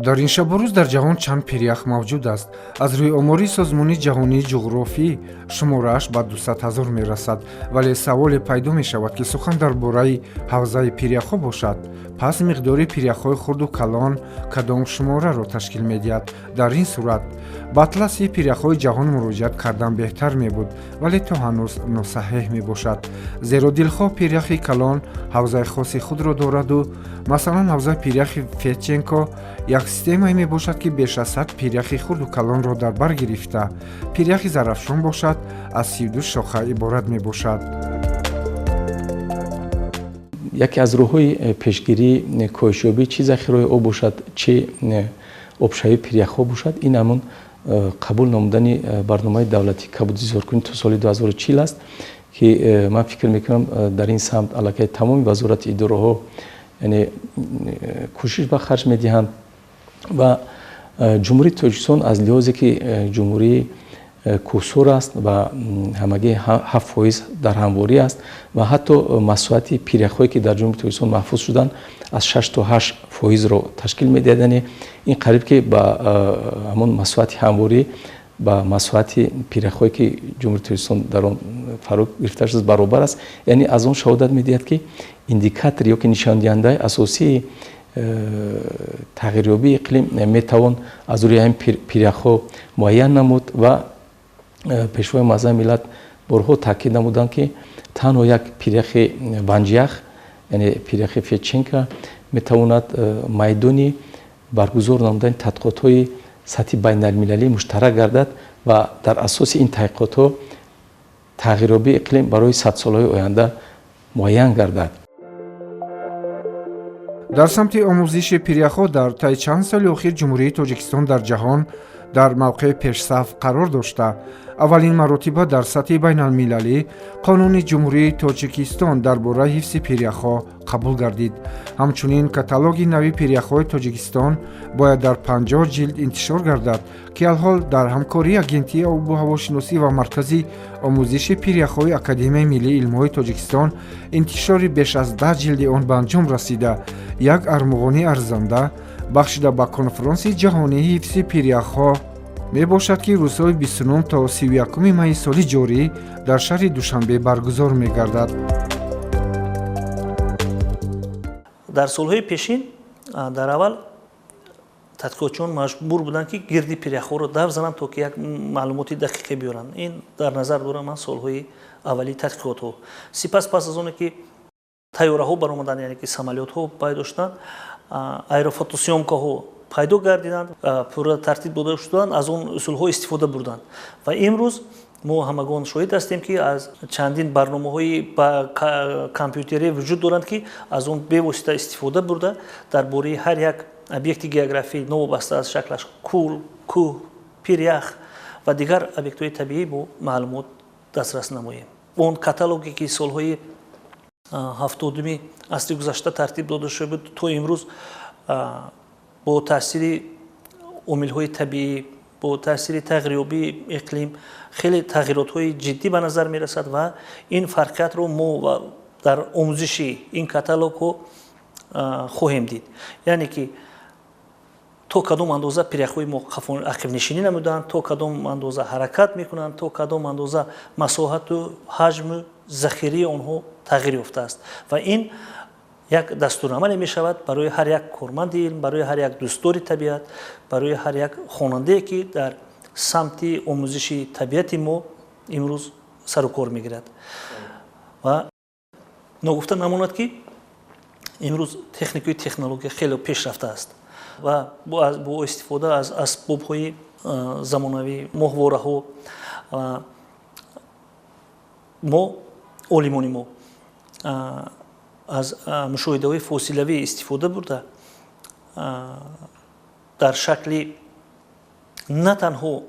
дар ин шабу рӯз дар ҷаҳон чанд пирях мавҷуд аст. Аз рӯи омори Созмони ҷаҳонии ҷуғрофӣ шуморааш ба 200 000 мерасад, вале саволе пайдо мешавад, ки сухан дар бораи ҳавзаи пиряхҳо бошад. Пас миқдори пиряхҳои хурду калон кадом шумораро ташкил медиҳад? Дар ин сурат ба атласи пиряхҳои ҷаҳон муроҷиат кардан беҳтар мебуд, вале то ҳанӯз носаҳеҳ мебошад. Зеро дилхоҳ пиряхи калон ҳавзаи хоси худро дораду масалан ҳавзаи пиряхи Федченко як системае мебошад, ки беш аз 100 пиряхи хурду калонро дар бар гирифта, пиряхи зарафшон бошад аз 32 шоха иборат мебошад. яке аз роҳҳои пешгирии коҳишёбӣ чӣ захираи об бошад, чӣ обшавии пиряхҳо бошад, ин ҳамон қабул намудани барномаи давлати кабудизоркунӣ то соли 2040 аст, ки ман фикр мекунам дар ин самт аллакай тамоми вазорати идораҳо яъне кӯшиш ба харҷ медиҳанд ва ҷумҳурии Тоҷикистон аз лиҳозе ки ҷумҳурии кӯҳсор аст ва ҳамагӣ 7% дар ҳамворӣ аст ва ҳатто масоати пиряхҳое ки дар ҷумҳурии Тоҷикистон маҳфуз шуданд аз 6 то 8%-ро ташкил медиҳад. Яъне ин қариб ки ба ҳамон масоати ҳамворӣ ба масоати пиряхҳое ки ҷумҳурии Тоҷикистон дар он фаро гирифта шудааст баробар аст. Яъне аз он шаҳодат медиҳад, ки индикатори ёки нишондиҳандаи асосии тағйирёбии иқлим метавон аз рӯи ҳамин пиряхҳо муайян намуд ва пешвои маъзами миллат борҳо таъкид намуданд, ки танҳо як пиряхи ванҷиях, яъне пиряхи Федченко метавонад майдони баргузор намудани тадқиқотҳои сатҳи байналмилалӣ муштарак гардад ва дар асоси ин таҳқиқотҳо тағйирёбии иқлим барои садсолаҳои оянда муайян гардад. дар самти омӯзиши пиряхҳо дар таи чанд соли охир ҷумҳурии Тоҷикистон дар ҷаҳон дар мавқеи пешсаф қарор дошта. аввалин маротиба дар сатҳи байналмилалӣ қонуни ҷумҳурии Тоҷикистон дар бораи ҳифзи пиряхҳо қабул гардид. ҳамчунин каталоги нави пиряхҳои Тоҷикистон бояд дар 50 ҷилд интишор гардад, ки алҳол дар ҳамкории Агентии обу ҳавошиносӣ ва Маркази омӯзиши пиряхҳои Академияи миллии илмҳои Тоҷикистон интишори беш аз 10 ҷилди он ба анҷом расида. як армуғони арзанда бахшида ба конферонсияи ҷаҳонии ҳифзи пиряхҳо мебошад, ки рӯзҳои 29 то 31 майи соли ҷорӣ дар шаҳри Душанбе баргузор мегардад. дар солҳои пешин дар аввал тадқиқотчиён маҷбур буданд, ки гирди пиряхҳоро давр зананд, то ки як маълумоти дақиқе биёранд. ин дар назар дорам ман солҳои аввалии тадқиқотҳо. сипас пас аз оне ки тайёраҳо баромаданд, яъне ки самолётҳо пай доштанд, аэрофотосъёмкаҳо пайдо гардиданд, пурра тартиб дода шуданд, аз он усулҳо истифода бурданд. ва имрӯз мо ҳамагон шоҳид ҳастем, ки аз чандин барномаҳои компютерӣ вуҷуд доранд, ки аз он бевосита истифода бурда дар бораи ҳар як объекти географӣ новобаста аз шаклаш кӯл, кӯҳ, пирях ва дигар объектҳои табиӣ бо маълумот дастрас намоем. он каталоге ки солҳои 70-уми асри гузашта тартиб дода шуда буд, то имрӯз бо таъсири омилҳои табиӣ, бо таъсири тағйирёбии иқлим хеле тағйиротҳои ҷиддӣ ба назар мерасад ва ин фарқиятро мо дар омӯзиши ин каталогҳо хоҳем дид. яъне ки то кадом андоза пиряхҳои мо ақибнишинӣ намуданд, то кадом андоза ҳаракат мекунанд, то кадом андоза масоҳату ҳаҷму захирии онҳо тағйир ёфтааст. ва ин як дастурамале мешавад барои ҳар як корманди илм, барои ҳар як дӯстдори табиат, барои ҳар як хонандае ки дар самти омӯзиши табиати мо имрӯз сару кор мегирад. ва ногуфта намонад, ки имрӯз техникаи технология хеле пеш рафтааст ва бо истифода аз асбобҳои замонавӣ, моҳвораҳо мо олимони мо аз мушоҳидаҳои фосилавӣ истифода бурда дар шакли на танҳо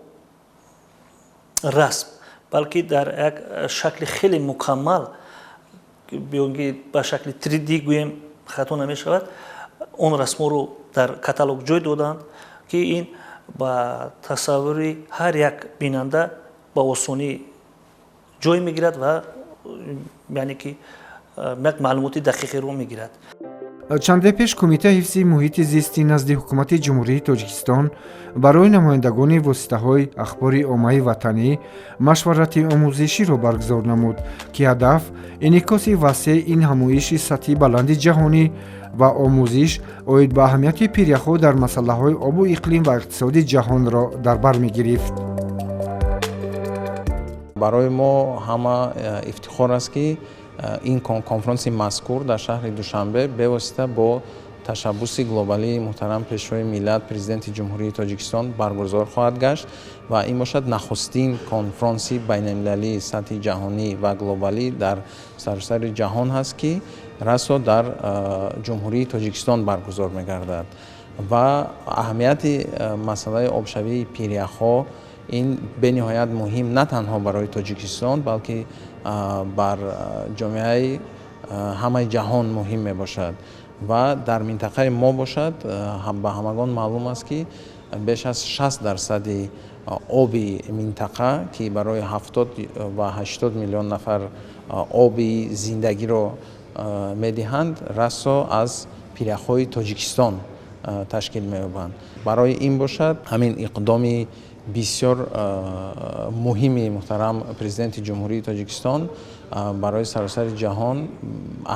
расм, балки дар як шакли хеле мукаммал, биёнги ба шакли 3D гӯем хато намешавад, он расмҳоро дар каталог ҷой доданд, ки ин ба тасаввури ҳар як бинанда ба осонӣ ҷой мегирад ва яъне ки як маълумоти дақиқеро мегирад. чанде пеш кумитаи ҳифзи муҳити зисти назди ҳукумати ҷумҳурии тоҷикистон барои намояндагони воситаҳои ахбори оммаи ватанӣ машварати омӯзиширо баргузор намуд, ки ҳадаф инъикоси васеъ ин ҳамоиши сатҳи баланди ҷаҳонӣ ва омӯзиш оид ба аҳамияти пиряхҳо дар масъалаҳои обу иқлим ва иқтисоди ҷаҳонро дар бар мегирифт. барои мо ҳама ифтихор аст ки ин конфронси мазкур дар шаҳри душанбе бевосита бо ташаббуси глобалии муҳтарам пешвои миллат президенти ҷумҳурии тоҷикистон баргузор хоҳад гашт ва ин бошад нахустин конфронси байналмилалии сатҳи ҷаҳонӣ ва глобалӣ дар саросари ҷаҳон ҳаст ки расо дар ҷумҳурии тоҷикистон баргузор мегардад ва аҳамияти масъалаи обшавии пиряхҳо ин бениҳоят муҳим на танҳо барои тоҷикистон балки бар ҷомеаи ҳамаи ҷаҳон муҳим мебошад ва дар минтақаи мо бошад ба ҳамагон маълум аст ки беш аз 60% оби минтақа ки барои 70 ва 80 миллион нафар оби зиндагиро медиҳанд расо аз пиряхҳои тоҷикистон ташкил меёбанд. барои ин бошад ҳамин иқдоми бисёр муҳими муҳтарам президенти ҷумҳурии тоҷикистон барои саросари ҷаҳон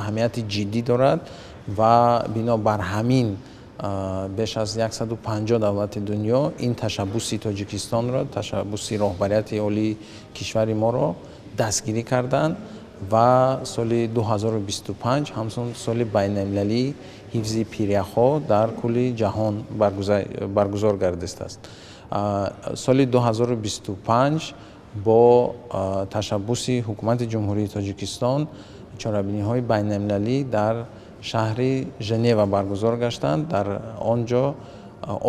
аҳамияти ҷиддӣ дорад ва бино бар ҳамин беш аз 150 давлати дунё ин ташаббуси тоҷикистонро, ташаббуси роҳбарияти олии кишвари моро дастгирӣ карданд ва соли 2025 ҳамчун соли байналмилалии ҳифзи пиряхҳо дар кулли ҷаҳон баргузор гардидааст. соли 2025 бо ташаббуси ҳукумати ҷумҳурии тоҷикистон чорабиниҳои байналмилалӣ дар шаҳри Женева баргузор гаштанд. дар он ҷо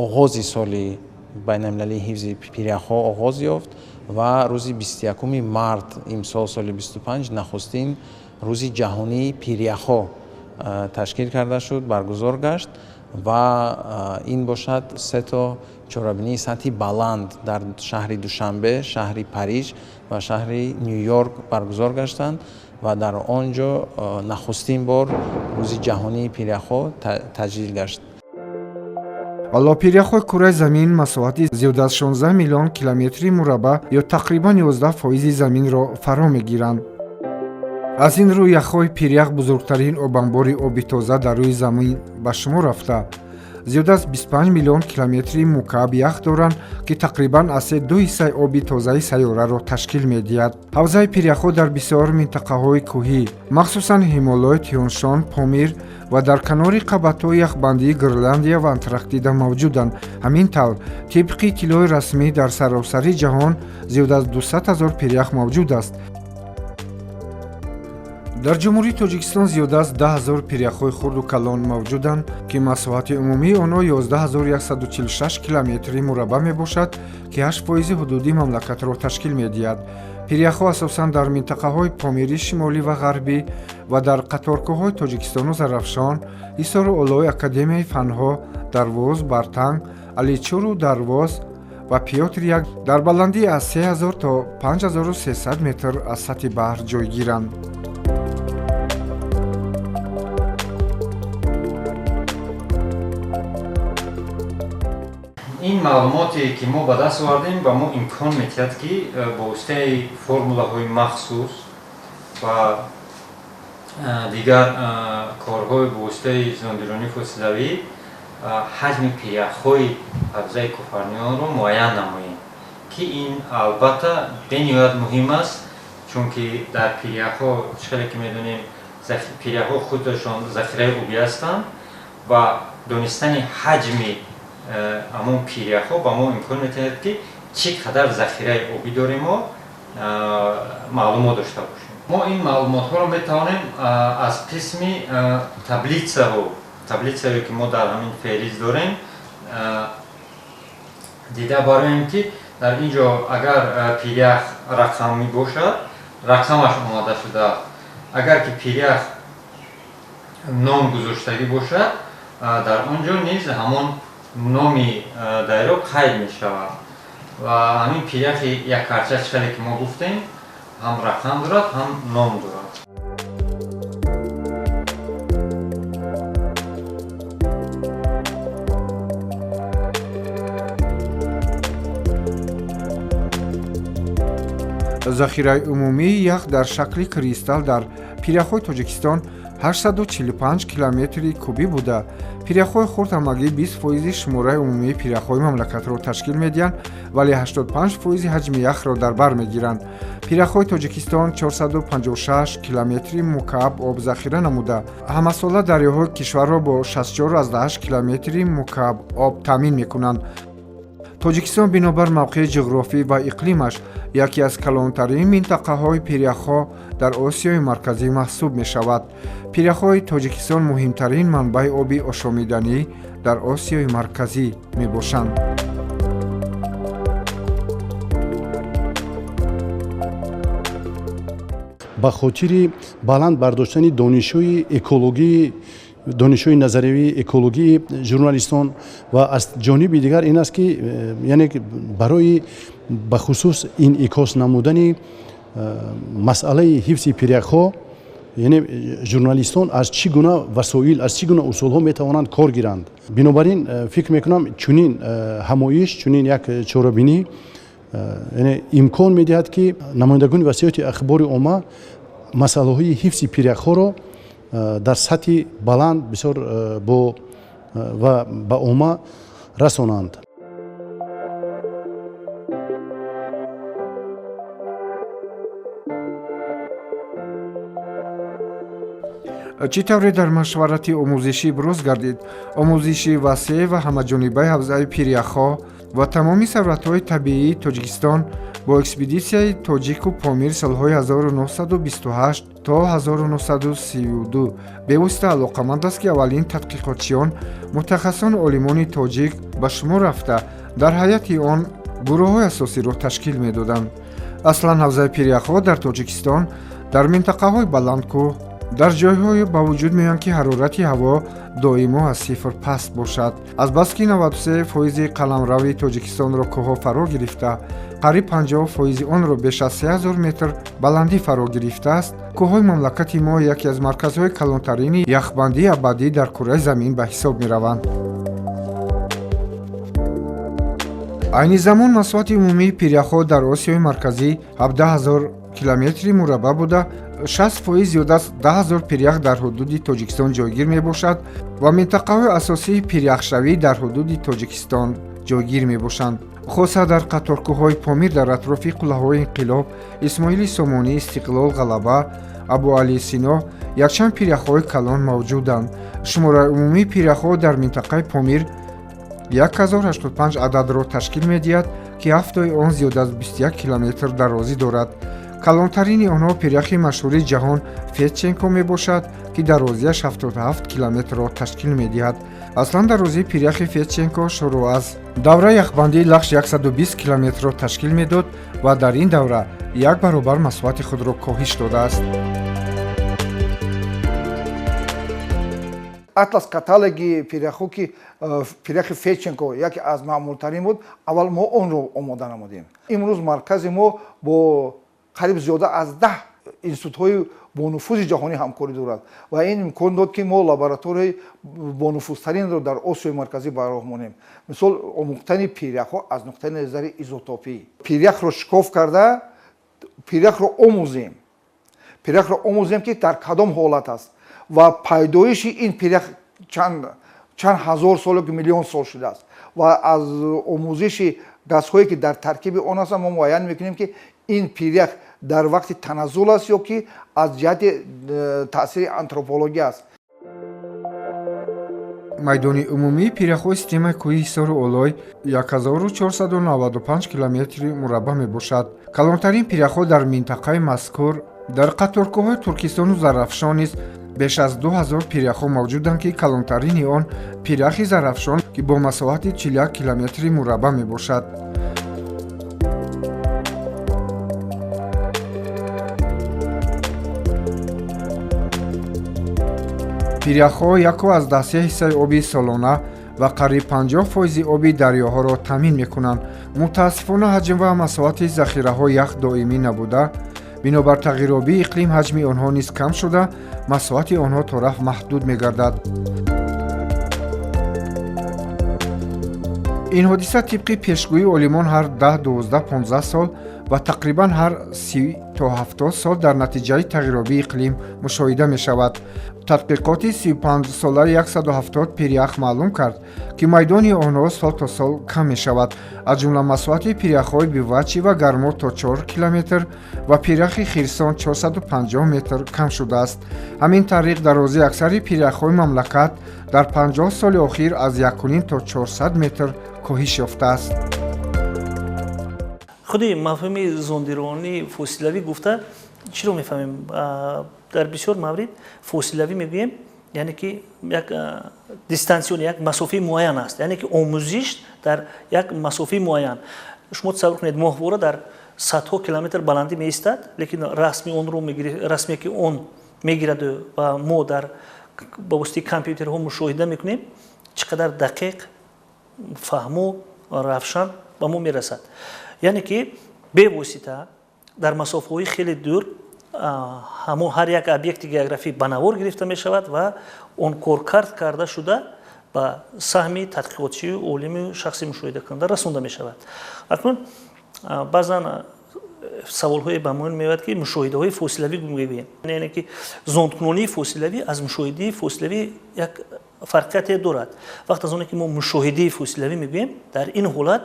оғози соли байналмилалии ҳифзи пиряхҳо оғоз ёфт ва рӯзи 21 март имсол соли 25 нахустин рӯзи ҷаҳонии пиряхҳо ташкил карда шуд, баргузор гашт ва ин бошад се то чорабинии сатҳи баланд дар шаҳри Душанбе, шаҳри Париж ва шаҳри Нью-Йорк баргузор гаштанд ва дар он ҷо нахустин бор рӯзи ҷаҳонии пиряхҳо таҷлил гашт. ҳоло пиряхҳои кураи замин масоҳати зиёда аз 16 миллион километри мураббаъ ё тақрибан 11% заминро фаро мегиранд. аз ин рӯ яхҳои пирях бузургтарин обанбори оби тоза дар рӯи замин ба шумор рафта, зиёда аз 25 миллион километри мукааб ях доранд, ки тақрибан аз 2 ҳиссаи оби тозаи сайёраро ташкил медиҳад. ҳавзаи пиряхҳо дар бисёр минтақаҳои кӯҳӣ, махсусан ҳимолой, Тионшон, Помир ва дар канори қабатҳои яхбандии Гренландия ва Антарктида мавҷуданд. ҳамин тавр тибқи иттилои расмӣ дар саросари ҷаҳон зиёда аз 200 000 пирях мавҷуд аст. дар ҷумҳурии тоҷикистон зиёда аз 10 000 пиряхҳои хурду калон мавҷуданд, ки масоҳати умумии онҳо 11146 километри мураббаъ мебошад, ки 8% ҳудуди мамлакатро ташкил медиҳад. пиряхҳо асосан дар минтақаҳои Помири шимолӣ ва ғарбӣ ва дар қаторкӯҳҳои Тоҷикистону Зарафшон, Ҳисору Олои Академияи фанҳо, Дарвоз, Бартанг, Аличуру Дарвоз ва Пётр-1 дар баландии аз 3000 то 5300 метр аз сатҳи баҳр ҷойгиранд. ин маълумоте ки мо ба даст овардем ба мо имкон метиҳад ки бо воситаи формулаҳои махсус ва дигар корҳои бо воситаи зондиронии фосилавӣ ҳаҷми пиряхҳои ҳавзаи Куфарниёнро муайян намоем, ки ин албатта бениҳоят муҳим аст, чунки дар пиряхҳо чӣ ки медонем пиряхҳо худашон захираи обӣ ҳастанд ва донистани ҳаҷми амон пиряхҳо ба мо имкон метиҳад ки чӣ қадар захираи обӣ дорем мо маълумот дошта бошем. мо ин маълумотҳоро метавонем аз қисми таблицаҳое ки мо дар ҳамин феҳрист дорем дида бароем ки дар ин ҷо агар пирях рақамӣ бошад, рақамаш омода шуда, агар ки пирях ном гузоштагӣ бошад, дар он ҷо низ ҳамон номи дайро қайд мешавад ва ҳамин пиряхи якпарча чиқале ки мо гуфтем ҳам рақам дорад, ҳам ном дорад. захираи умумии ях дар шакли кристалл дар пиряхҳои тоҷикистон 845 километри кубӣ буда, пиряхҳои хурд ҳамагӣ 20% шумораи умумии пиряхҳои мамлакатро ташкил медиҳанд, вале 85% ҳаҷми яхро дар бар мегиранд. пиряхҳои тоҷикистон 456 километри мукааб об захира намуда, ҳамасола дарёҳои кишварро бо 64,8 километри мукааб об таъмин мекунанд. тоҷикистон бинобар мавқеи ҷуғрофӣ ва иқлимаш яке аз калонтарин минтақаҳои пиряхҳо дар осиёи марказӣ маҳсуб мешавад. пиряхҳои тоҷикистон муҳимтарин манбаи оби ошомиданӣ дар осиёи марказӣ мебошанд. ба хотири баланд бардоштани донишҳои экологии донишҳои назариявии экологии журналистон ва аз ҷониби дигар ин аст ки яъне барои бахусус инъикос намудани масъалаи ҳифзи пиряхҳо, яъне журналистон аз чӣ гуна васоил, аз чӣ гуна усулҳо метавонанд кор гиранд. Бинобар ин фикр мекунам чунин ҳамоиш, чунин як чорабинӣ яъне имкон медиҳад ки намояндагони васоити ахбори умма масъалаҳои ҳифзи пиряхҳоро дар сатҳи баланд бисёр ба умма расонанд. чӣ тавре дар машварати омӯзишӣ бироз гардид, омӯзиши васеъ ва ҳамаҷонибаи ҳавзаи пиряхҳо ва тамоми сарватҳои табиии Тоҷикистон бо экспедитсияи Тоҷику Помир солҳои 1928 то 1932 бевосита алоқаманд аст ки аввалин тадқиқотчиён, мутахассисони олимони тоҷик ба шумор рафта дар ҳайати он гурӯҳҳои асосиро ташкил медоданд. Аслан ҳавзаи пиряхҳо дар Тоҷикистон дар минтақаҳои баландкӯҳ дар ҷойҳое ба вуҷуд меоянд ки ҳарорати ҳаво доимо аз сифр паст бошад. Азбаски 93% қаламрави Тоҷикистонро кӯҳҳо фаро гирифта, қариб 50% онро беш аз 3000 метр баландӣ фаро гирифтааст. кӯҳҳои мамлакати мо яке аз марказҳои калонтарини яхбандии абадӣ дар кураи замин ба ҳисоб мераванд. айни замон масоҳати умумии пиряхҳо дар Осиёи марказӣ 17000 километри мураббаъ буда, 60% зиёда аз 10000 пирях дар ҳудуди Тоҷикистон ҷойгир мебошад ва минтақаҳои асосии пиряхшавӣ дар ҳудуди Тоҷикистон ҷойгир мебошанд. хоса дар қаторкӯҳҳои Помир дар атрофи қулъаҳои Инқилоб, Исмоили Сомонӣ, Истиқлол, Ғалаба, Абу Али Сино якчанд пиряхҳои калон мавҷуданд. шумораи умумии пиряхҳо дар минтақаи Помир 1085 ададро ташкил медиҳад ки ҳафтои он зиёда аз 21 километр дарозӣ дорад. калонтарини онҳо пиряхи машҳури ҷаҳон Фетченко мебошад ки дарозияш 77 километрро ташкил медиҳад. аслан дарозии пиряхи Фетченко шуруъ аз давраи яхбандии лағш 120 километрро ташкил медод ва дар ин давра як баробар масоҳати худро коҳиш додааст. атлас каталоги пиряхҳо ки пиряхи Фетченко яке аз маъмултарин буд, аввал мо онро омода намудем. имрӯз маркази мо бо қариб зиёда аз 10 институтҳои бонуфузи ҷаҳонӣ ҳамкорӣ дорад ва ин имкон дод ки мо лабораторияи бонуфузтаринро дар Осиёи марказӣ ба роҳ монем. мисол омӯхтани пиряхҳо аз нуқтаи назари изотопӣ, пиряхро шикоф карда пиряхро омӯзем ки дар кадом ҳолат аст ва пайдоиши ин пирях чанд ҳазор сол ё миллион сол шудааст ва аз омӯзиши газҳое ки дар таркиби он ҳастанд мо муайян мекунем ки ин пирях дар вақти таназзул аст ё ки аз ҷиҳати таъсири антропология аст. майдони умумии пиряхҳои системаи кӯҳи Ҳисору Олой 1495 километри мураббаъ мебошад. калонтарин пиряхҳо дар минтақаи мазкур дар қаторкӯҳҳои Туркистону Зарафшон низ беш аз 2000 пиряхҳо мавҷуданд ки калонтарини он пиряхи Зарафшон ки бо масоҳати 41 километри мураббаъ мебошад. пиряхҳо 1/10 оби солона ва қариб 50% оби дарёҳоро таъмин мекунанд. мутаассифона ҳаҷм ва масоҳати захираҳо ях доимӣ набуда, бинобар тағйиробии иқлим ҳаҷми онҳо низ кам шуда, масоҳати онҳо то рафт маҳдуд мегардад. ин ҳодиса тибқи пешгӯии олимон ҳар 10, 12, 15 сол ва тақрибан ҳар 30 то 70 сол дар натиҷаи тағйирёбии иқлим мушоҳида мешавад. тадқиқоти 35-солаи 170 пиряхъ маълум кард, ки майдони онҳо сол то сол кам мешавад. аз ҷумла масоати пиряхҳои бивачӣ ва гармо то 4 километр ва пиряхи хирсон 450 метр кам шудааст. ҳамин тариқ дарозии аксари пиряхҳои мамлакат дар 50 соли охир аз 1.5 то 400 метр коҳиш ёфтааст. худи мафҳуми зондиронии фосилавӣ гуфта чиро мефаҳмем? дар бисёр маврид фосилавӣ мегӯем яъне ки як дистансион як масофаи муайян аст, яъне ки омӯзиш дар як масофаи муайян. шумо тасаввур кунед моҳвора дар садҳо километр баландӣ меистад, лекин расме ки он мегираду ва мо дар ба воситаи компютерҳо мушоҳида мекунем чӣ қадар дақиқ, фаҳму равшан ба мо мерасад. яъне ки бевосита дар масофаҳои хеле дур ҳамон ҳар як объекти географӣ ба навор гирифта мешавад ва он коркард карда шуда ба саҳми тадқиқотчию олиму шахси мушоҳидакунанда расонда мешавад. акнун баъзан саволҳое ба мон меояд ки мушоҳидаҳои фосилавӣ мегӯем, яъне ки зондкунонии фосилавӣ аз мушоҳидаи фосилавӣ як фарқияте дорад. вақт аз оне ки мо мушоҳидаи фосилавӣ мегӯем, дар ин ҳолат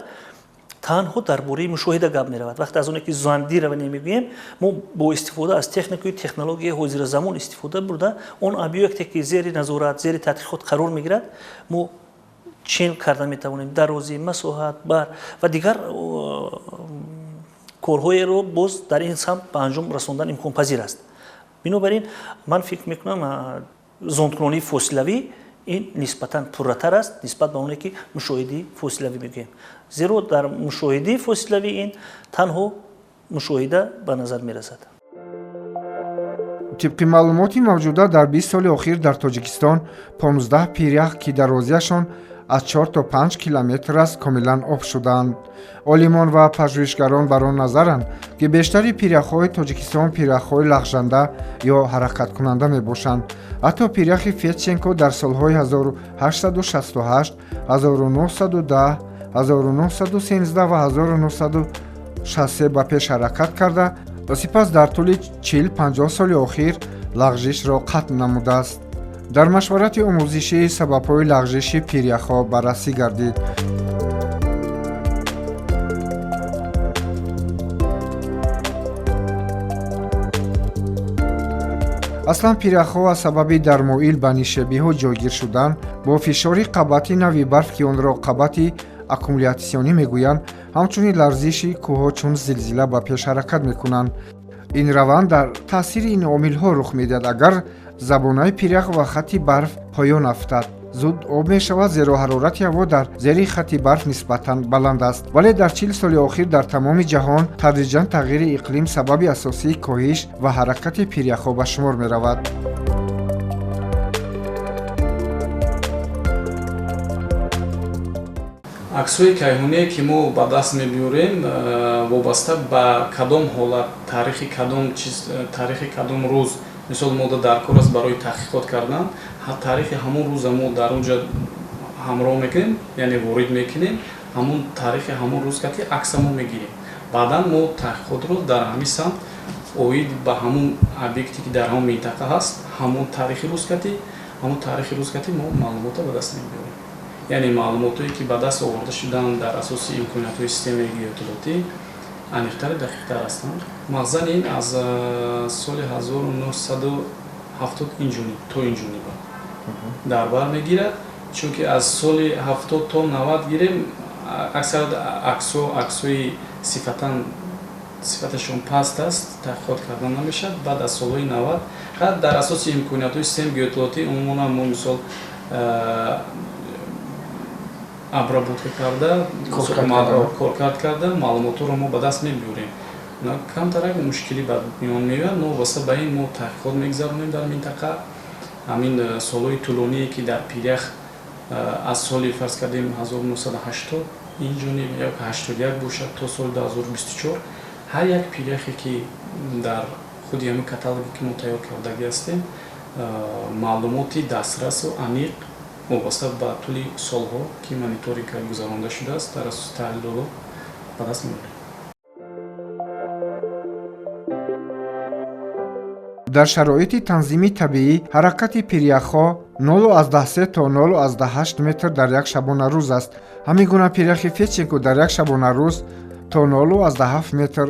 танҳо дар бораи мушоҳида гап меравад. вақте аз оне ки зондирование мегӯем, мо бо истифода аз техникаи технологияи ҳозиразамон истифода бурда он объекте ки зери назорат, зери тадқиқот қарор мегирад, мо чен карда метавонем дарозӣ, масоҳат, бар ва дигар корҳоеро боз дар ин самт ба анҷом расондан имконпазир аст. бинобар ин ман фикр мекунам зондкунонии фосилавӣ ин нисбатан пурратар аст нисбат ба оне ки мушоҳидаи фосилавӣ мегӯем. зеро дар мушоҳидаи фосилавӣ ин танҳо мушоҳида ба назар мерасад. тибқи маълумоти мавҷуда дар 20 соли охир дар Тоҷикистон 15 пиряхъ ки дарозияшон аз 4 то 5 километр аст комилан об шудаанд. олимон ва пажӯҳишгарон бар он назаранд ки бештари пиряхҳои Тоҷикистон пиряхҳои лағжанда ё ҳаракаткунанда мебошанд. ҳатто пиряхи Фетченко дар солҳои 1868, 1910, 1913 ва 1963 ба пеш ҳаракат карда ва сипас дар тӯли 40-50 соли охир лағжишро қатъ намудааст. дар машварати омӯзишӣ сабабҳои лағжиши пиряхҳо баррасӣ гардид. аслан пиряхҳо аз сабаби дар моил ба нишебиҳо ҷойгир шудан бо фишори қабати нави барф ки онро қабати аккумулятсионӣ мегӯянд, ҳамчунин ларзиши кӯҳҳо чун зилзила ба пеш ҳаракат мекунанд. ин раванд дар таъсири ин омилҳо рух медиҳад. агар забонаи пиряхъ ва хатти барф поён афтад, зуд об мешавад, зеро ҳарорати ҳаво дар зери хатти барф нисбатан баланд аст. вале дар 40 соли охир дар тамоми ҷаҳон тадриҷан тағйири иқлим сабаби асосии коҳиш ва ҳаракати пиряхҳо ба шумор меравад. аксҳои кайҳоние ки мо ба даст мебиёрем вобаста ба кадом ҳолат, таърихи кадом рӯз, мисол мо дар кор аст барои таҳқиқот кардан, таърихи ҳамон рӯза мо дар он ҷо ҳамроҳ мекунем, яъне ворид мекунем, ҳамон таърихи ҳамон рӯз кати акса мо мегирем. баъдан мо таҳқиқотро дар ҳамин самт оид ба ҳамон объекте ки дар ҳамон минтақа ҳаст, ҳамон таърихи рӯз кати мо маълумота ба даст мебиёрем. яъне маълумотое ки ба даст оварда шуданд дар асоси имкониятҳои системаи геоиттилоотӣ аниқтару дақиқтар ҳастанд. мағзан ин аз соли 1970 то инҷониба дар бар мегирад, чунки аз соли 70 то 90 гирем аксарат аксҳои сифаташон паст аст, таҳқиқот карда намешавад. баъд аз солҳои 90 дар асоси имкониятҳои системаи геоиттилоотӣ умуман мо мисол обработка карда, коркард карда маълумотро мо ба даст мебиёрем. камтарак мушкилӣ ба миён меояд, но васита ба ин мо таҳқиқот мегзаронем дар минтақа. ҳамин солҳои тӯлоние ки дар пиряхъ аз соли фарз кардем 1980 инҷониб як 81 бошад то соли 2024 ҳар як пиряхе ки дар худи ҳамин каталоге ки мо тайёр кардаги ҳастем маълумоти дастрасу аниқ вобаста ба тӯли солҳо ки мониторинг гузаронда шудааст дар асоси таҳлилҳо ба даст меорем. дар шароити танзими табиӣ ҳаракати пиряхҳо 0.13 то 0.8 метр дар як шабонарӯз аст. ҳамин гуна пиряхи Федченко дар як шабонарӯз то 0.7 метр,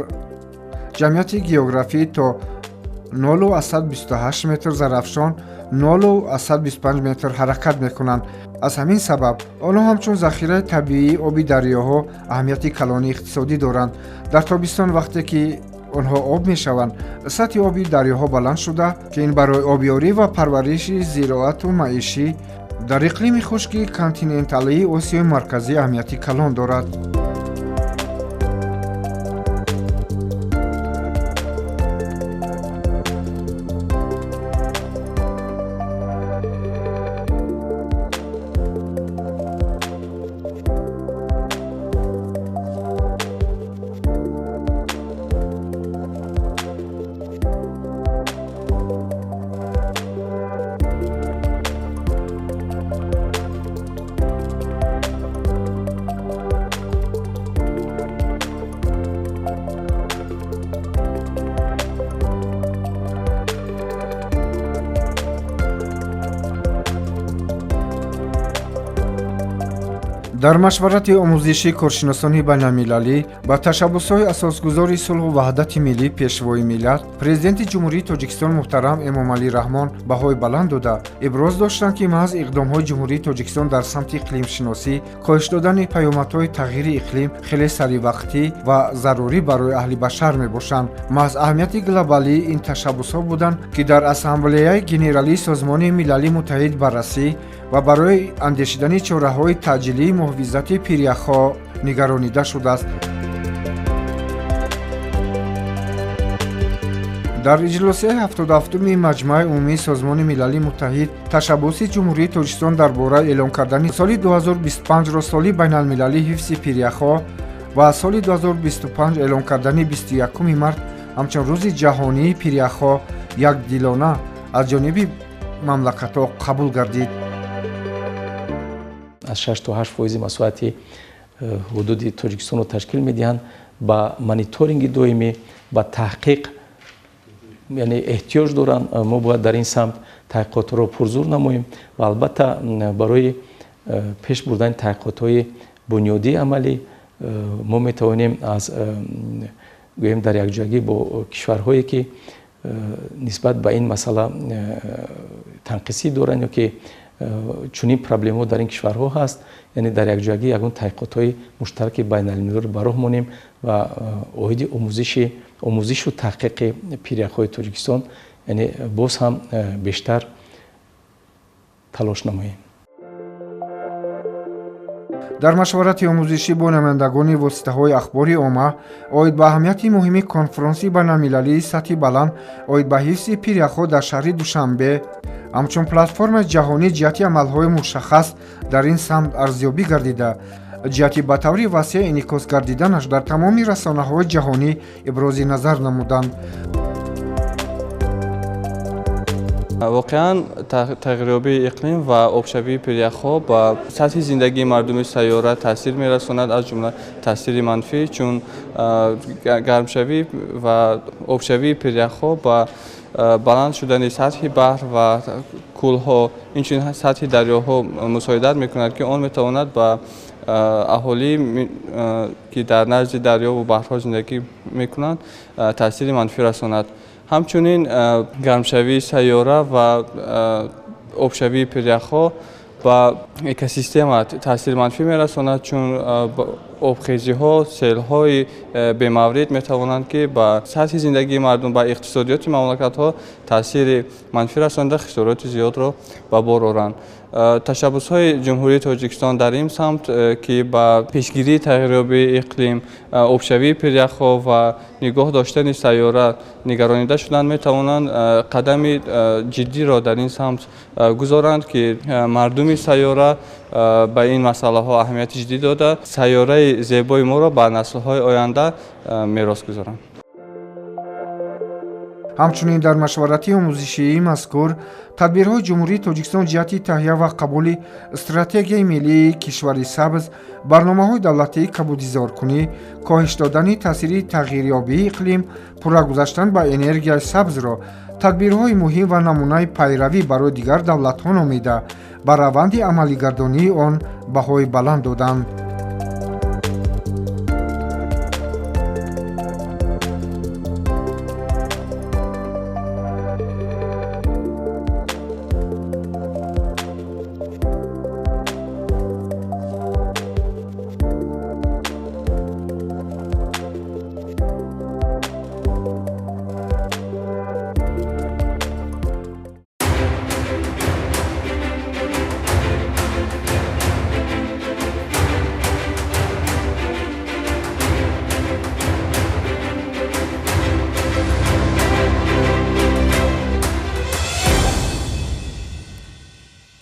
ҷамъияти географӣ то 0.28 метр, зарафшон 0.25 метр ҳаракат мекунанд. аз ҳамин сабаб онҳо ҳамчун захираи табиии оби дарёҳо аҳамияти калони иқтисодӣ доранд. дар тобистон вақте ки онҳо об мешаванд, сатҳи оби дарёҳо баланд шуда, ки ин барои обёрӣ ва парвариши зироату маишӣ дар иқлими хушки континенталии Осиёи марказӣ аҳамияти калон дорад. дар машварати омӯзиши коршиносони байналмилалӣ ба ташаббусҳои асосгузори сулҳу ваҳдати миллӣ пешвои миллат, президенти ҷумҳурии Тоҷикистон муҳтарам Эмомалӣ Раҳмон баҳои баланд дода, иброз доштанд, ки маҳз иқдомҳои ҷумҳурии Тоҷикистон дар самти иқлимшиносӣ, коҳиш додани паёмадҳои тағйири иқлим хеле саривақтӣ ва зарурӣ барои аҳли башар мебошанд. маҳз аҳамияти глобалии ин ташаббусҳо буданд, ки дар Ассамблеяи Генералии Созмони Милали Муттаҳид баррасӣ ва барои андешидани чораҳои таъҷилии муҳофизати пиряхҳо нигаронида шудааст. дар иҷлосияи 77-уми Маҷмӯаи умумии Созмони Милали Муттаҳид ташаббуси ҷумҳурии Тоҷикистон дар бораи эълон кардани соли 2025-ро соли байналмилалии ҳифзи пиряхҳо ва соли 2025 эълон кардани 21 март ҳамчун рӯзи ҷаҳонии пиряхҳо якдилона аз ҷониби мамлакатҳо қабул гардид. аз 6 то 8% масоати ҳудуди Тоҷикистонро ташкил медиҳанд. ба мониторинги доимӣ, ба таҳқиқ, яъне эҳтиёҷ доранд. мо бояд дар ин самт таҳқиқотро пурзур намоем ва албатта барои пеш бурдани таҳқиқотҳои бунёдии амалӣ мо метавонем аз гӯем дар якҷоягӣ бо кишварҳое ки нисбат ба ин масъала танқисӣ доранд ё ки чунин проблемҳо дар ин кишварҳо ҳаст, яъне дар якҷоягӣ ягон таҳқиқотҳои муштараки байналмилалиро ба роҳ монем ва оиди омӯзишу таҳқиқи пиряхҳои Тоҷикистон, яъне боз ҳам бештар талош намоем. дар машварати омӯзишӣ бо намояндагони воситаҳои ахбори омма оид ба аҳамияти муҳими конференсияи байналмилалии сатҳи баланд оид ба ҳифзи пиряхҳо дар шаҳри Душанбе ҳамчун платформаи ҷаҳонӣ ҷиҳати амалҳои мушаххас дар ин самт арзёбӣ гардида, ҷиҳати ба таври васеъ инъикос гардиданаш дар тамоми расонаҳои ҷаҳонӣ ибрози назар намуданд. воқеан тағйирёбии иқлим ва обшавии пиряхҳо ба сатҳи зиндагии мардуми сайёра таъсир мерасонад, аз ҷумла таъсири манфӣ, чун гармшавӣ ва обшавии пиряхҳо ба баланд шудани сатҳи баҳр ва кӯлҳо, инчунин сатҳи дарёҳо мусоидат мекунад, ки он метавонад ба аҳолӣ ки дар назди дарёву баҳрҳо зиндагӣ мекунанд таъсири манфӣ расонад. ҳамчунин гармшавии сайёра ва обшавии пиряхҳо ба экосистема таъсири манфӣ мерасонад, чун обхезиҳо, селҳои бемаврид метавонанд ки ба сатҳи зиндагии мардум, ба иқтисодиёти мамлакатҳо таъсири манфӣ расонда хисороти зиёдро ба бор оранд. ташаббусҳои ҷумҳурии Тоҷикистон дар ин самт, ки ба пешгирии тағйирёбии иқлим, обшавии пиряхҳо ва нигоҳ доштани сайёра нигаронида шуданд, метавонанд қадами ҷиддиро дар ин самт гузоранд, ки мардуми сайёра ба ин масъалаҳо аҳамияти ҷиддӣ дода сайёраи зебои моро ба наслҳои оянда мерос гузоранд. ҳамчунин дар машварати омӯзишии мазкур тадбирҳои ҷумҳурии тоҷикистон ҷиҳати таҳия ва қабули стратегияи миллии кишвари сабз, барномаҳои давлатии кабудизоркунӣ, коҳиш додани таъсири тағйирёбии иқлим, пурра гузаштан ба энергияи сабзро тадбирҳои муҳим ва намунаи пайравӣ барои дигар давлатҳо номида, ба раванди амалигардонии он баҳои баланд доданд.